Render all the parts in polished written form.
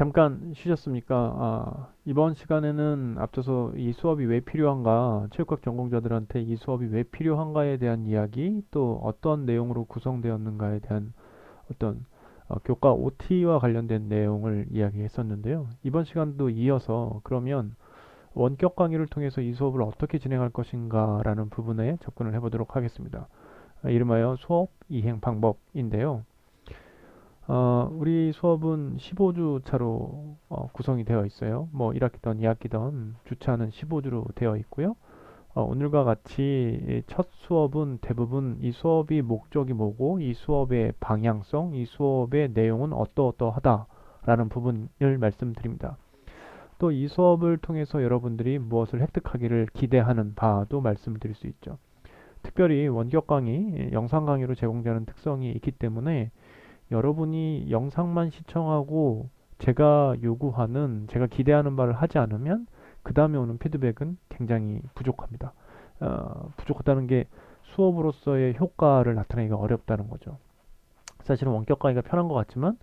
잠깐 쉬셨습니까? 이번 시간에는 앞서서 이 수업이 왜 필요한가, 체육학 전공자들한테 이 수업이 왜 필요한가에 대한 이야기, 또 어떤 내용으로 구성되었는가에 대한 어떤 교과 OT와 관련된 내용을 이야기했었는데요. 이번 시간도 이어서 그러면 원격 강의를 통해서 이 수업을 어떻게 진행할 것인가라는 부분에 접근을 해보도록 하겠습니다. 이름하여 수업 이행 방법인데요. 우리 수업은 15주 차로 구성이 되어 있어요. 뭐 1학기든 2학기든 주차는 15주로 되어 있고요. 오늘과 같이 첫 수업은 대부분 이 수업이 목적이 뭐고 이 수업의 방향성, 이 수업의 내용은 어떠어떠하다라는 부분을 말씀드립니다. 또 이 수업을 통해서 여러분들이 무엇을 획득하기를 기대하는 바도 말씀드릴 수 있죠. 특별히 원격 강의, 영상 강의로 제공되는 특성이 있기 때문에 여러분이 영상만 시청하고 제가 요구하는, 제가 기대하는 바를 하지 않으면 그 다음에 오는 피드백은 굉장히 부족합니다. 부족하다는 게 수업으로서의 효과를 나타내기가 어렵다는 거죠. 사실은 원격 강의가 편한 것 같지만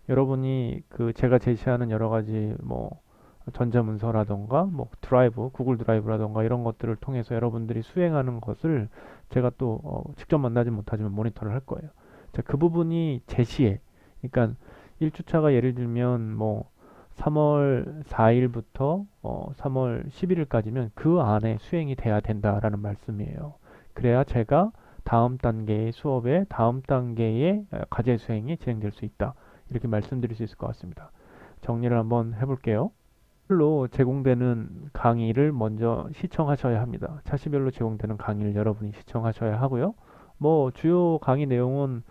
여러분이 그 제가 제시하는 여러 가지 뭐 전자문서라던가 뭐 드라이브, 구글 드라이브라던가 이런 것들을 통해서 여러분들이 수행하는 것을 제가 또 직접 만나지 못하지만 모니터를 할 거예요. 자, 그 부분이 제시에, 그러니까 1주차가 예를 들면 뭐 3월 4일부터 3월 11일까지면 그 안에 수행이 돼야 된다라는 말씀이에요. 그래야 제가 다음 단계의 수업에 다음 단계의 과제 수행이 진행될 수 있다. 이렇게 말씀드릴 수 있을 것 같습니다. 정리를 한번 해볼게요. 차별로 제공되는 강의를 먼저 시청하셔야 합니다. 차시별로 제공되는 강의를 여러분이 시청하셔야 하고요. 뭐 주요 강의 내용은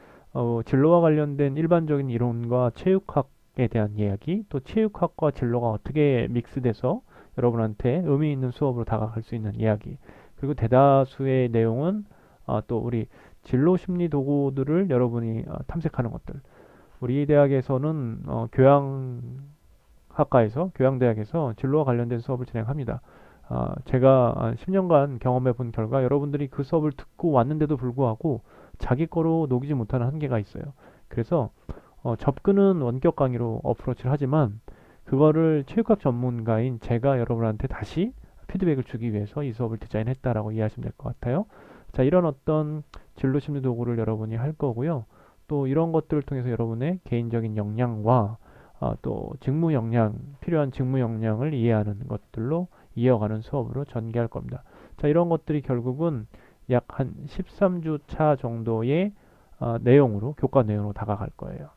진로와 관련된 일반적인 이론과 체육학에 대한 이야기, 또 체육학과 진로가 어떻게 믹스돼서 여러분한테 의미 있는 수업으로 다가갈 수 있는 이야기, 그리고 대다수의 내용은 또 우리 진로 심리 도구들을 여러분이 탐색하는 것들. 우리 대학에서는 교양대학에서 진로와 관련된 수업을 진행합니다. 제가 10년간 경험해 본 결과 여러분들이 그 수업을 듣고 왔는데도 불구하고 자기 거로 녹이지 못하는 한계가 있어요. 그래서 접근은 원격 강의로 어프로치를 하지만 그거를 체육학 전문가인 제가 여러분한테 다시 피드백을 주기 위해서 이 수업을 디자인했다라고 이해하시면 될 것 같아요. 자, 이런 어떤 진로 심리 도구를 여러분이 할 거고요. 또 이런 것들을 통해서 여러분의 개인적인 역량과 또 직무 역량, 필요한 직무 역량을 이해하는 것들로 이어가는 수업으로 전개할 겁니다. 자, 이런 것들이 결국은 약 한 13주 차 정도의 내용으로, 교과 내용으로 다가갈 거예요.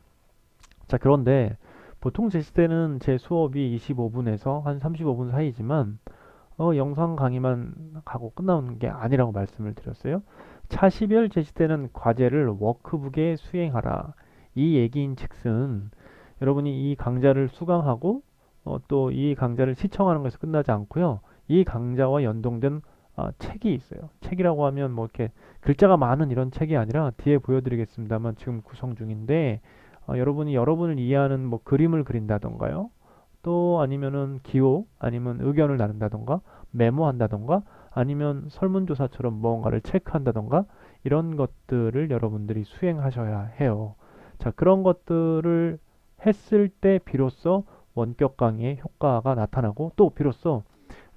자, 그런데 보통 제시되는 제 수업이 25분에서 한 35분 사이지만 영상 강의만 가고 끝나는 게 아니라고 말씀을 드렸어요. 차시별 제시되는 과제를 워크북에 수행하라. 이 얘기인 즉슨 여러분이 이 강좌를 수강하고 또 이 강좌를 시청하는 것에서 끝나지 않고요. 이 강좌와 연동된 책이 있어요. 책이라고 하면 뭐 이렇게 글자가 많은 이런 책이 아니라 뒤에 보여드리겠습니다만 지금 구성 중인데 여러분이 여러분을 이해하는 뭐 그림을 그린다던가요. 또 아니면은 기호 아니면 의견을 나눈다던가 메모한다던가 아니면 설문조사처럼 무언가를 체크한다던가 이런 것들을 여러분들이 수행하셔야 해요. 자, 그런 것들을 했을 때 비로소 원격 강의의 효과가 나타나고 또 비로소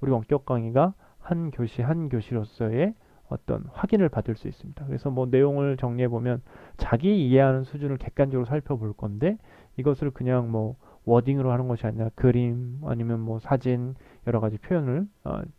우리 원격 강의가 한 교시 한 교시로서의 어떤 확인을 받을 수 있습니다. 그래서 뭐 내용을 정리해 보면 자기 이해하는 수준을 객관적으로 살펴볼 건데 이것을 그냥 뭐 워딩으로 하는 것이 아니라 그림 아니면 뭐 사진 여러 가지 표현을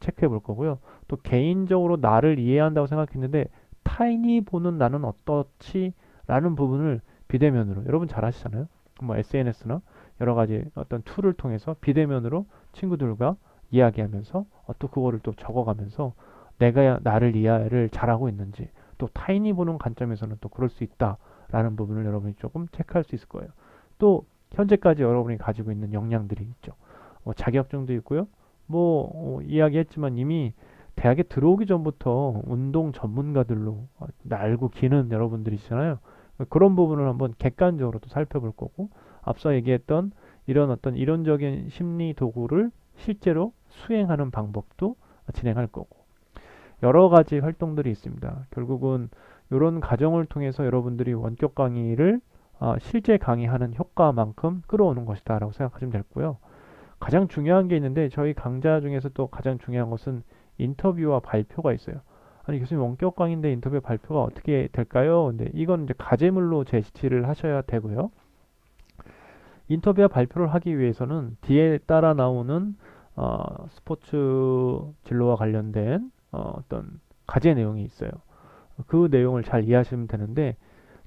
체크해 볼 거고요. 또 개인적으로 나를 이해한다고 생각했는데 타인이 보는 나는 어떻지? 라는 부분을 비대면으로 여러분 잘 아시잖아요. 뭐 SNS나 여러 가지 어떤 툴을 통해서 비대면으로 친구들과 이야기하면서 또 그거를 또 적어가면서 내가 나를 이해를 잘하고 있는지 또 타인이 보는 관점에서는 또 그럴 수 있다라는 부분을 여러분이 조금 체크할 수 있을 거예요. 또 현재까지 여러분이 가지고 있는 역량들이 있죠. 자격증도 있고요. 뭐 이야기했지만 이미 대학에 들어오기 전부터 운동 전문가들로 날고 기는 여러분들이시잖아요. 그런 부분을 한번 객관적으로 또 살펴볼 거고 앞서 얘기했던 이런 어떤 이론적인 심리 도구를 실제로 수행하는 방법도 진행할 거고 여러 가지 활동들이 있습니다. 결국은 이런 과정을 통해서 여러분들이 원격 강의를 실제 강의하는 효과만큼 끌어오는 것이다 라고 생각하시면 되고요. 가장 중요한 게 있는데 저희 강좌 중에서 또 가장 중요한 것은 인터뷰와 발표가 있어요. 아니 교수님 원격 강의인데 인터뷰 발표가 어떻게 될까요? 근데 이건 이제 과제물로 제시를 하셔야 되고요. 인터뷰와 발표를 하기 위해서는 뒤에 따라 나오는 스포츠 진로와 관련된 어떤 과제 내용이 있어요. 그 내용을 잘 이해하시면 되는데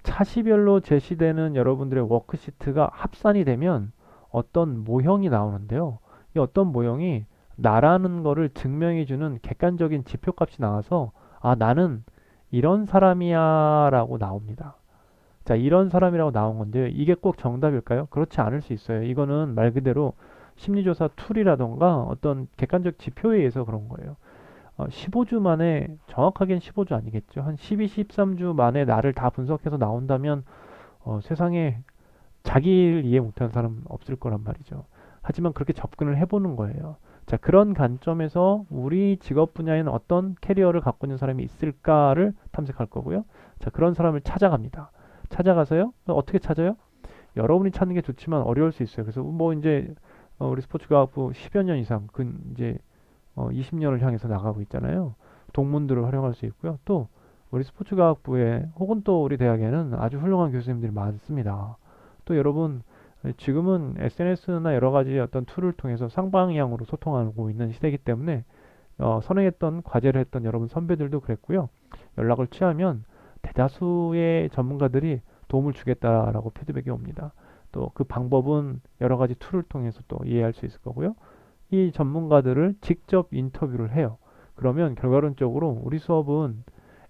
차시별로 제시되는 여러분들의 워크시트가 합산이 되면 어떤 모형이 나오는데요. 이 어떤 모형이 나라는 거를 증명해주는 객관적인 지표값이 나와서 나는 이런 사람이야 라고 나옵니다. 자, 이런 사람이라고 나온 건데요. 이게 꼭 정답일까요? 그렇지 않을 수 있어요. 이거는 말 그대로 심리조사 툴이라던가 어떤 객관적 지표에 의해서 그런 거예요. 15주 만에, 정확하게는 15주 아니겠죠. 한 12, 13주 만에 나를 다 분석해서 나온다면 세상에 자기를 이해 못하는 사람 없을 거란 말이죠. 하지만 그렇게 접근을 해보는 거예요. 자, 그런 관점에서 우리 직업 분야에는 어떤 캐리어를 갖고 있는 사람이 있을까를 탐색할 거고요. 자, 그런 사람을 찾아갑니다. 찾아가서요. 어떻게 찾아요? 여러분이 찾는 게 좋지만 어려울 수 있어요. 그래서 뭐 이제 우리 스포츠과학부 10여 년 이상, 이제 20년을 향해서 나가고 있잖아요. 동문들을 활용할 수 있고요. 또 우리 스포츠과학부에 혹은 또 우리 대학에는 아주 훌륭한 교수님들이 많습니다. 또 여러분 지금은 SNS나 여러 가지 어떤 툴을 통해서 쌍방향으로 소통하고 있는 시대이기 때문에 선행했던 과제를 했던 여러분 선배들도 그랬고요. 연락을 취하면 대다수의 전문가들이 도움을 주겠다라고 피드백이 옵니다. 또 그 방법은 여러 가지 툴을 통해서 또 이해할 수 있을 거고요. 이 전문가들을 직접 인터뷰를 해요. 그러면 결과론적으로 우리 수업은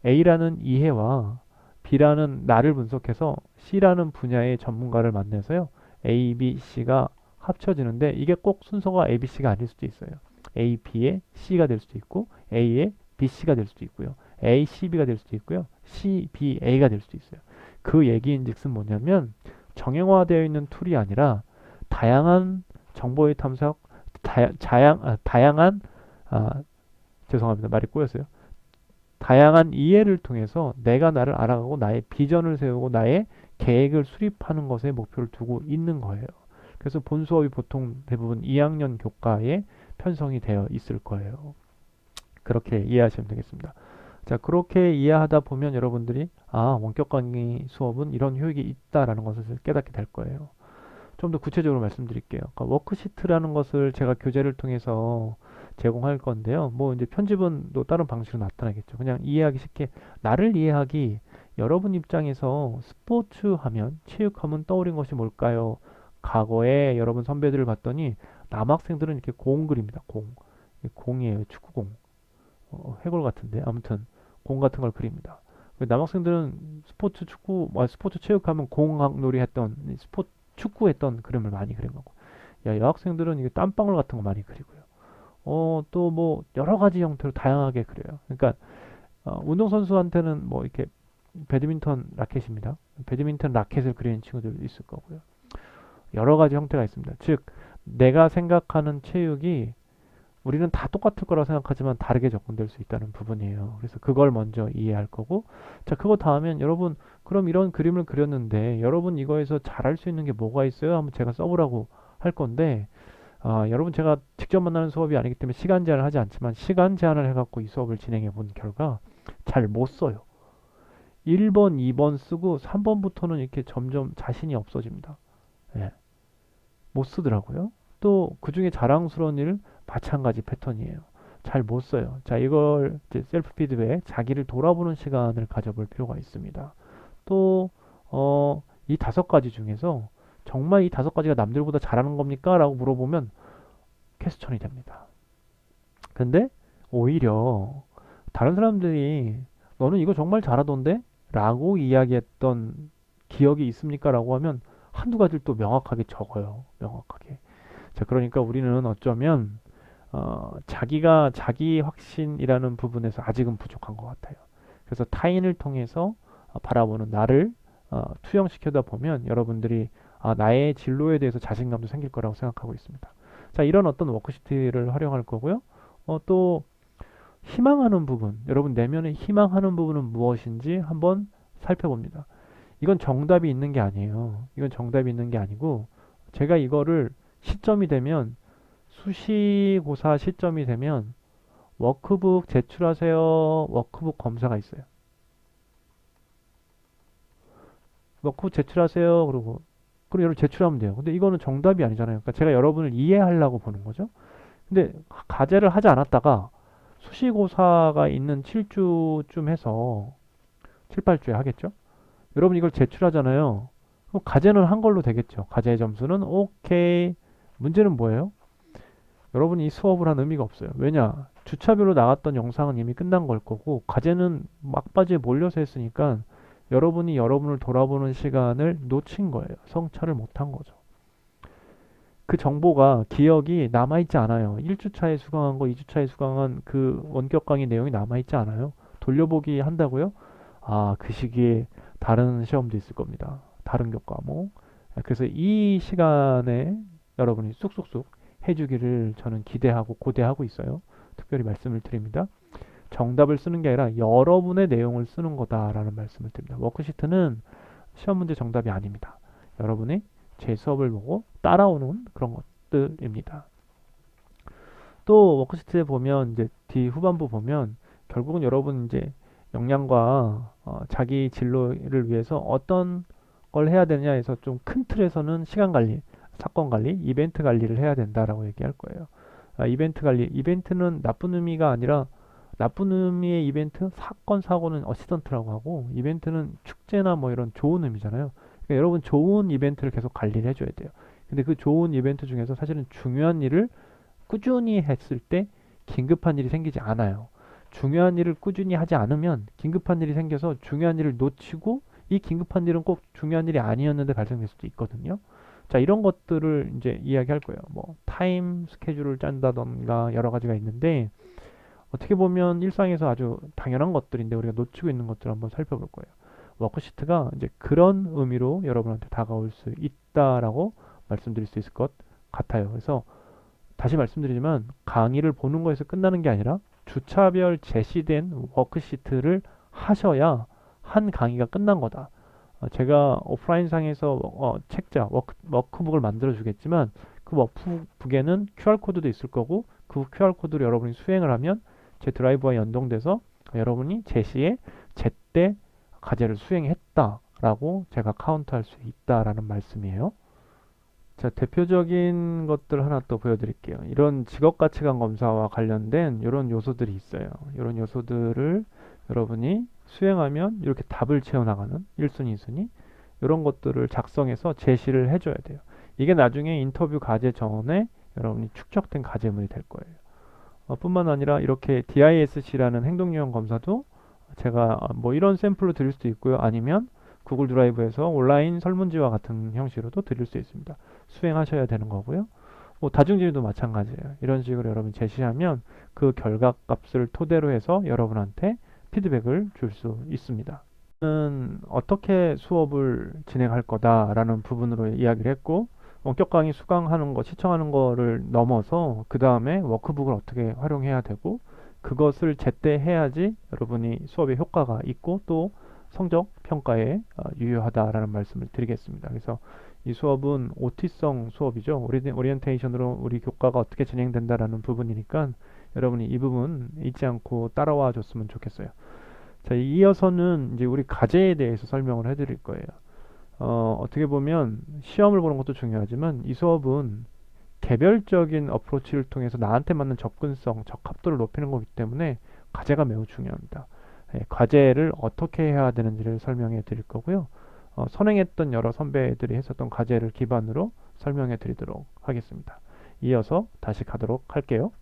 A라는 이해와 B라는 나를 분석해서 C라는 분야의 전문가를 만나서요. A, B, C가 합쳐지는데 이게 꼭 순서가 A, B, C가 아닐 수도 있어요. A, B의 C가 될 수도 있고 A의 B, C가 될 수도 있고요. A, C, B가 될 수도 있고요. C, B, A가 될 수도 있어요. 그 얘기인즉슨 뭐냐면 정형화되어 있는 툴이 아니라 다양한 정보의 탐색, 다양한 죄송합니다. 말이 꼬였어요. 다양한 이해를 통해서 내가 나를 알아가고 나의 비전을 세우고 나의 계획을 수립하는 것에 목표를 두고 있는 거예요. 그래서 본 수업이 보통 대부분 2학년 교과에 편성이 되어 있을 거예요. 그렇게 이해하시면 되겠습니다. 자, 그렇게 이해하다 보면 여러분들이 원격 강의 수업은 이런 효익이 있다라는 것을 깨닫게 될 거예요. 좀 더 구체적으로 말씀드릴게요. 그러니까 워크시트라는 것을 제가 교재를 통해서 제공할 건데요. 뭐 이제 편집은 또 다른 방식으로 나타나겠죠. 그냥 이해하기 쉽게 나를 이해하기 여러분 입장에서 스포츠 하면 체육하면 떠오른 것이 뭘까요? 과거에 여러분 선배들을 봤더니 남학생들은 이렇게 공 그립니다. 공. 공이에요. 축구공. 해골 같은데 아무튼 공 같은 걸 그립니다. 남학생들은 스포츠 축구, 스포츠 체육하면 공놀이 했던 스포츠 축구했던 그림을 많이 그린 거고, 여학생들은 이게 땀방울 같은 거 많이 그리고요. 또 뭐 여러 가지 형태로 다양하게 그려요. 그러니까 운동선수한테는 뭐 이렇게 배드민턴 라켓입니다. 배드민턴 라켓을 그리는 친구들도 있을 거고요. 여러 가지 형태가 있습니다. 즉, 내가 생각하는 체육이 우리는 다 똑같을 거라고 생각하지만 다르게 접근될 수 있다는 부분이에요. 그래서 그걸 먼저 이해할 거고, 자, 그거 다 하면 여러분, 그럼 이런 그림을 그렸는데 여러분 이거에서 잘할 수 있는 게 뭐가 있어요? 한번 제가 써보라고 할 건데, 여러분 제가 직접 만나는 수업이 아니기 때문에 시간 제한을 하지 않지만 시간 제한을 해갖고 이 수업을 진행해 본 결과 잘 못 써요. 1번, 2번 쓰고 3번부터는 이렇게 점점 자신이 없어집니다. 예, 못 쓰더라고요. 또 그중에 자랑스러운 일 마찬가지 패턴이에요. 잘 못 써요. 자, 이걸 이제 셀프 피드백, 자기를 돌아보는 시간을 가져볼 필요가 있습니다. 또, 이 5가지 중에서 정말 이 5가지가 남들보다 잘하는 겁니까? 라고 물어보면 퀘스천이 됩니다. 근데 오히려 다른 사람들이 너는 이거 정말 잘하던데? 라고 이야기했던 기억이 있습니까? 라고 하면 한두 가지를 또 명확하게 적어요. 명확하게. 자, 그러니까 우리는 어쩌면 자기가 자기 확신이라는 부분에서 아직은 부족한 것 같아요. 그래서 타인을 통해서 바라보는 나를 투영시켜다 보면 여러분들이 나의 진로에 대해서 자신감도 생길 거라고 생각하고 있습니다. 자, 이런 어떤 워크시트를 활용할 거고요. 또 희망하는 부분, 여러분 내면에 희망하는 부분은 무엇인지 한번 살펴봅니다. 이건 정답이 있는 게 아니에요. 이건 정답이 있는 게 아니고 제가 이거를 시점이 되면 수시고사 시점이 되면 워크북 제출하세요. 워크북 검사가 있어요. 워크북 제출하세요. 그러고 그럼 여러분 제출하면 돼요. 근데 이거는 정답이 아니잖아요. 그러니까 제가 여러분을 이해하려고 보는 거죠. 근데 과제를 하지 않았다가 수시고사가 있는 7주쯤 해서 7, 8주에 하겠죠? 여러분 이걸 제출하잖아요. 그럼 과제는 한 걸로 되겠죠. 과제의 점수는 오케이. 문제는 뭐예요? 여러분이 이 수업을 한 의미가 없어요. 왜냐? 주차별로 나갔던 영상은 이미 끝난 걸 거고 과제는 막바지에 몰려서 했으니까 여러분이 여러분을 돌아보는 시간을 놓친 거예요. 성찰을 못한 거죠. 그 정보가 기억이 남아있지 않아요. 1주차에 수강한 거, 2주차에 수강한 그 원격 강의 내용이 남아있지 않아요. 돌려보기 한다고요? 아, 그 시기에 다른 시험도 있을 겁니다. 다른 교과목. 그래서 이 시간에 여러분이 쑥쑥쑥 해주기를 저는 기대하고 고대하고 있어요. 특별히 말씀을 드립니다. 정답을 쓰는 게 아니라 여러분의 내용을 쓰는 거다라는 말씀을 드립니다. 워크시트는 시험 문제 정답이 아닙니다. 여러분이 제 수업을 보고 따라오는 그런 것들입니다. 또 워크시트에 보면 이제 뒤 후반부 보면 결국은 여러분 이제 역량과 자기 진로를 위해서 어떤 걸 해야 되냐에서 좀 큰 틀에서는 시간 관리, 사건 관리, 이벤트 관리를 해야 된다라고 얘기할 거예요. 이벤트 관리, 이벤트는 나쁜 의미가 아니라 나쁜 의미의 이벤트, 사건, 사고는 어시던트라고 하고 이벤트는 축제나 뭐 이런 좋은 의미잖아요. 그러니까 여러분 좋은 이벤트를 계속 관리를 해줘야 돼요. 근데 그 좋은 이벤트 중에서 사실은 중요한 일을 꾸준히 했을 때 긴급한 일이 생기지 않아요. 중요한 일을 꾸준히 하지 않으면 긴급한 일이 생겨서 중요한 일을 놓치고 이 긴급한 일은 꼭 중요한 일이 아니었는데 발생될 수도 있거든요. 자, 이런 것들을 이제 이야기할 거예요. 뭐 타임 스케줄을 짠다던가 여러 가지가 있는데 어떻게 보면 일상에서 아주 당연한 것들인데 우리가 놓치고 있는 것들을 한번 살펴볼 거예요. 워크시트가 이제 그런 의미로 여러분한테 다가올 수 있다라고 말씀드릴 수 있을 것 같아요. 그래서 다시 말씀드리지만 강의를 보는 거에서 끝나는 게 아니라 주차별 제시된 워크시트를 하셔야 한 강의가 끝난 거다. 제가 오프라인 상에서 책자, 워크북을 만들어 주겠지만 그 워크북에는 QR코드도 있을 거고 그 QR코드를 여러분이 수행을 하면 제 드라이브와 연동돼서 여러분이 제시에 제때 과제를 수행했다라고 제가 카운트할 수 있다라는 말씀이에요. 자, 대표적인 것들 하나 또 보여드릴게요. 이런 직업가치관 검사와 관련된 이런 요소들이 있어요. 이런 요소들을 여러분이 수행하면 이렇게 답을 채워나가는 1순위, 2순위 이런 것들을 작성해서 제시를 해줘야 돼요. 이게 나중에 인터뷰 과제 전에 여러분이 축적된 과제물이 될 거예요. 뿐만 아니라 이렇게 DISC라는 행동 유형 검사도 제가 뭐 이런 샘플로 드릴 수도 있고요. 아니면 구글 드라이브에서 온라인 설문지와 같은 형식으로도 드릴 수 있습니다. 수행하셔야 되는 거고요. 뭐 다중지휘도 마찬가지예요. 이런 식으로 여러분 제시하면 그 결과값을 토대로 해서 여러분한테 피드백을 줄 수 있습니다. 는 어떻게 수업을 진행할 거다라는 부분으로 이야기를 했고 원격 강의 수강하는 거, 시청하는 거를 넘어서 그 다음에 워크북을 어떻게 활용해야 되고 그것을 제때 해야지 여러분이 수업에 효과가 있고 또 성적 평가에 유효하다라는 말씀을 드리겠습니다. 그래서 이 수업은 OT성 수업이죠. 오리엔테이션으로 우리 교과가 어떻게 진행된다라는 부분이니까 여러분이 이 부분 잊지 않고 따라와 줬으면 좋겠어요. 자, 이어서는 이제 우리 과제에 대해서 설명을 해드릴 거예요. 어떻게 보면 시험을 보는 것도 중요하지만 이 수업은 개별적인 어프로치를 통해서 나한테 맞는 접근성, 적합도를 높이는 거기 때문에 과제가 매우 중요합니다. 과제를 어떻게 해야 되는지를 설명해 드릴 거고요. 선행했던 여러 선배들이 했었던 과제를 기반으로 설명해 드리도록 하겠습니다. 이어서 다시 가도록 할게요.